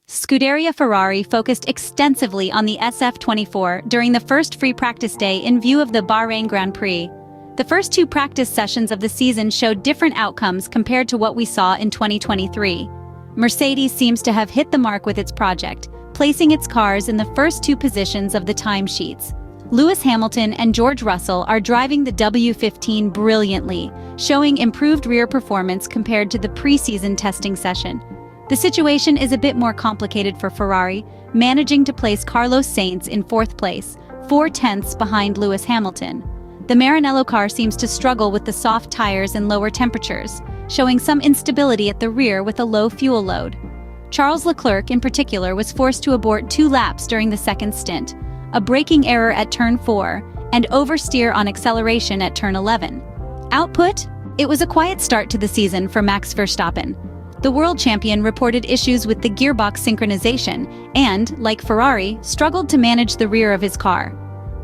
Scuderia Ferrari focused extensively on the SF24 during the first free practice day in view of the Bahrain Grand Prix. The first two practice sessions of the season showed different outcomes compared to what we saw in 2023. Mercedes seems to have hit the mark with its project, placing its cars in the first two positions of the timesheets. Lewis Hamilton and George Russell are driving the W15 brilliantly, showing improved rear performance compared to the pre-season testing session. The situation is a bit more complicated for Ferrari, managing to place Carlos Sainz in fourth place, 4/10ths behind Lewis Hamilton. The Maranello car seems to struggle with the soft tires and lower temperatures, showing some instability at the rear with a low fuel load. Charles Leclerc in particular was forced to abort 2 laps during the second stint, a braking error at turn 4, and oversteer on acceleration at turn 11. Output? It was a quiet start to the season for Max Verstappen. The world champion reported issues with the gearbox synchronization and, like Ferrari, struggled to manage the rear of his car.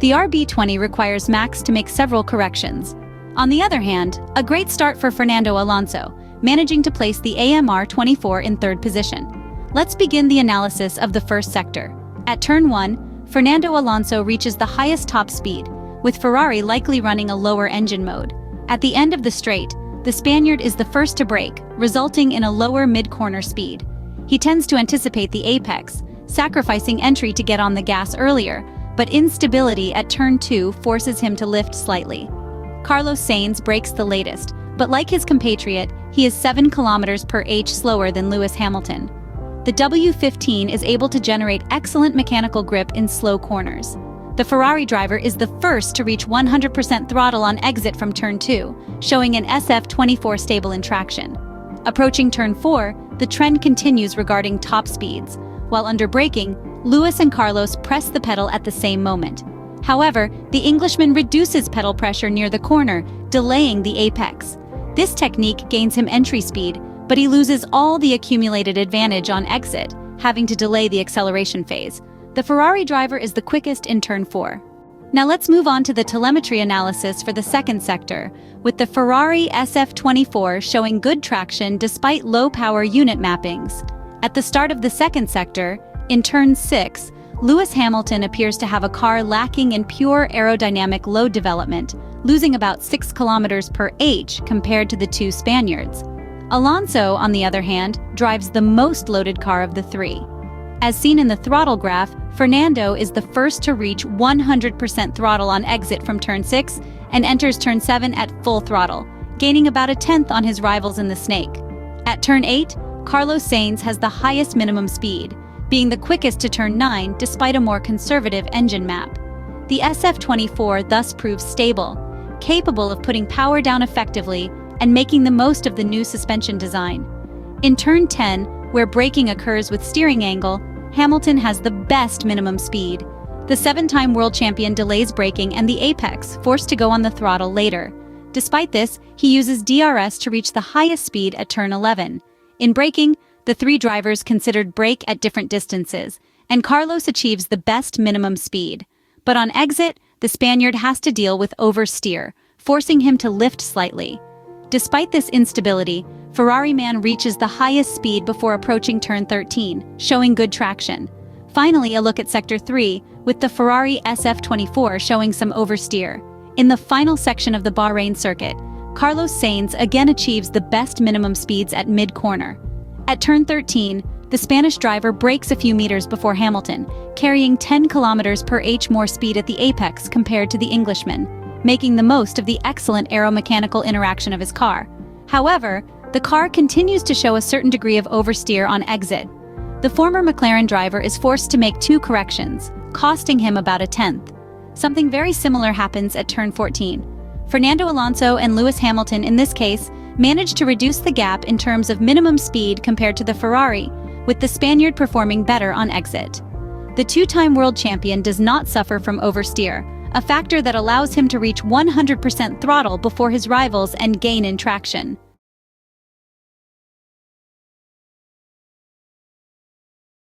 The RB20 requires Max to make several corrections. On the other hand, a great start for Fernando Alonso, managing to place the AMR24 in third position. Let's begin the analysis of the first sector. At turn 1, Fernando Alonso reaches the highest top speed, with Ferrari likely running a lower engine mode. At the end of the straight, the Spaniard is the first to brake, resulting in a lower mid-corner speed. He tends to anticipate the apex, sacrificing entry to get on the gas earlier, but instability at turn 2 forces him to lift slightly. Carlos Sainz brakes the latest, but like his compatriot, he is 7 km/h slower than Lewis Hamilton. The W15 is able to generate excellent mechanical grip in slow corners. The Ferrari driver is the first to reach 100% throttle on exit from turn 2, showing an SF24 stable in traction. Approaching turn 4, the trend continues regarding top speeds. While under braking, Lewis and Carlos press the pedal at the same moment. However, the Englishman reduces pedal pressure near the corner, delaying the apex. This technique gains him entry speed, but he loses all the accumulated advantage on exit, having to delay the acceleration phase. The Ferrari driver is the quickest in turn 4. Now let's move on to the telemetry analysis for the second sector, with the Ferrari SF24 showing good traction despite low-power unit mappings. At the start of the second sector, in turn 6, Lewis Hamilton appears to have a car lacking in pure aerodynamic load development, losing about 6 km/h compared to the two Spaniards. Alonso, on the other hand, drives the most loaded car of the three. As seen in the throttle graph, Fernando is the first to reach 100% throttle on exit from turn 6 and enters turn 7 at full throttle, gaining about a tenth on his rivals in the Snake. At turn 8, Carlos Sainz has the highest minimum speed, being the quickest to turn 9 despite a more conservative engine map. The SF24 thus proves stable, capable of putting power down effectively and making the most of the new suspension design. In turn 10, where braking occurs with steering angle, Hamilton has the best minimum speed. The 7-time world champion delays braking and the apex, forced to go on the throttle later. Despite this, he uses DRS to reach the highest speed at turn 11. In braking, the three drivers considered brake at different distances, and Carlos achieves the best minimum speed. But on exit, the Spaniard has to deal with oversteer, forcing him to lift slightly. Despite this instability, Ferrari man reaches the highest speed before approaching turn 13, showing good traction. Finally, a look at Sector 3, with the Ferrari SF24 showing some oversteer. In the final section of the Bahrain circuit, Carlos Sainz again achieves the best minimum speeds at mid-corner. At turn 13, the Spanish driver brakes a few meters before Hamilton, carrying 10 km/h more speed at the apex compared to the Englishman, making the most of the excellent aeromechanical interaction of his car. However, the car continues to show a certain degree of oversteer on exit. The former McLaren driver is forced to make 2 corrections, costing him about a tenth. Something very similar happens at turn 14. Fernando Alonso and Lewis Hamilton in this case managed to reduce the gap in terms of minimum speed compared to the Ferrari, with the Spaniard performing better on exit. The 2-time world champion does not suffer from oversteer, a factor that allows him to reach 100% throttle before his rivals and gain in traction.